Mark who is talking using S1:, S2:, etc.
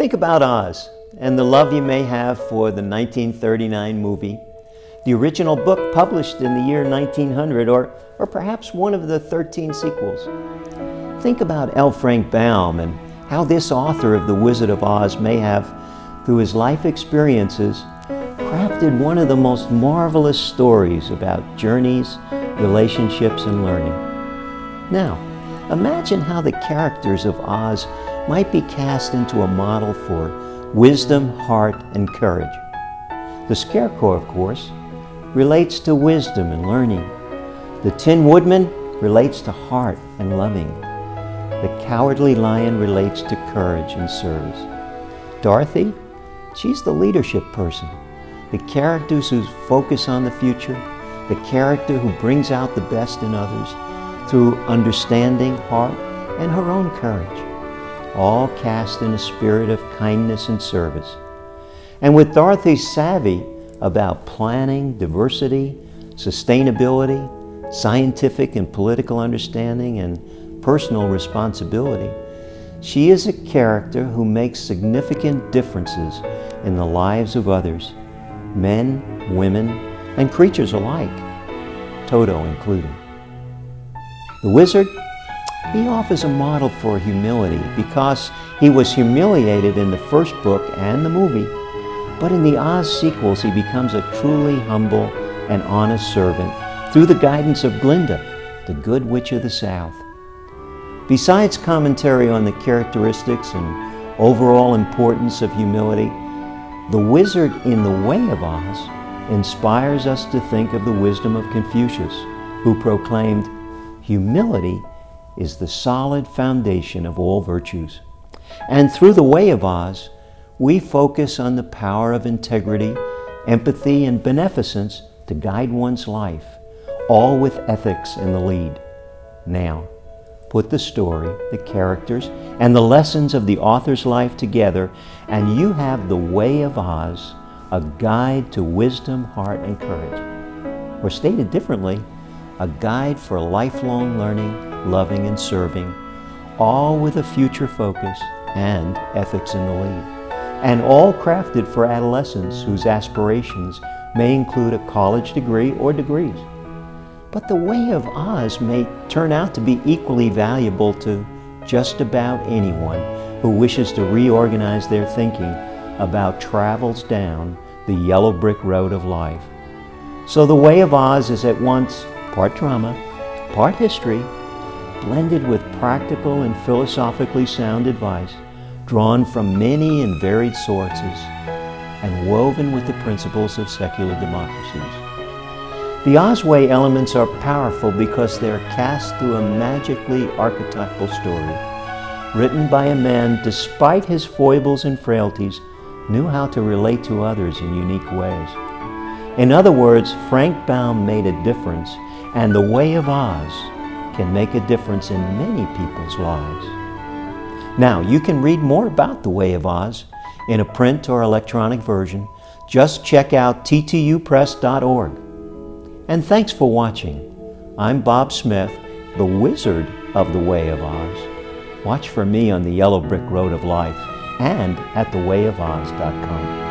S1: Think about Oz and the love you may have for the 1939 movie, the original book published in the year 1900, or perhaps one of the 13 sequels. Think about L. Frank Baum and how this author of The Wizard of Oz may have, through his life experiences, crafted one of the most marvelous stories about journeys, relationships, and learning. Now, imagine how the characters of Oz might be cast into a model for wisdom, heart, and courage. The Scarecrow, of course, relates to wisdom and learning. The Tin Woodman relates to heart and loving. The Cowardly Lion relates to courage and service. Dorothy, she's the leadership person, the character who's focused on the future, the character who brings out the best in others through understanding, heart, and her own courage, all cast in a spirit of kindness and service. And with Dorothy's savvy about planning, diversity, sustainability, scientific and political understanding, and personal responsibility, she is a character who makes significant differences in the lives of others, men, women, and creatures alike, Toto included. The wizard, he offers a model for humility because he was humiliated in the first book and the movie, but in the Oz sequels he becomes a truly humble and honest servant through the guidance of Glinda, the Good Witch of the South. Besides commentary on the characteristics and overall importance of humility, The Wizard in the Way of Oz inspires us to think of the wisdom of Confucius, who proclaimed, "Humility is the solid foundation of all virtues." And through The Way of Oz, we focus on the power of integrity, empathy, and beneficence to guide one's life, all with ethics in the lead. Now, put the story, the characters, and the lessons of the author's life together, and you have The Way of Oz, a guide to wisdom, heart, and courage. Or stated differently, a guide for lifelong learning, loving, and serving, all with a future focus and ethics in the lead. And all crafted for adolescents whose aspirations may include a college degree or degrees. But The Way of Oz may turn out to be equally valuable to just about anyone who wishes to reorganize their thinking about travels down the yellow brick road of life. So The Way of Oz is at once part drama, part history, blended with practical and philosophically sound advice, drawn from many and varied sources, and woven with the principles of secular democracies. The Oz Way elements are powerful because they're cast through a magically archetypal story, written by a man, despite his foibles and frailties, knew how to relate to others in unique ways. In other words, Frank Baum made a difference, and The Way of Oz can make a difference in many people's lives. Now, you can read more about The Way of Oz in a print or electronic version. Just check out ttupress.org. And thanks for watching. I'm Bob Smith, the Wizard of The Way of Oz. Watch for me on the yellow brick road of life and at thewayofoz.com.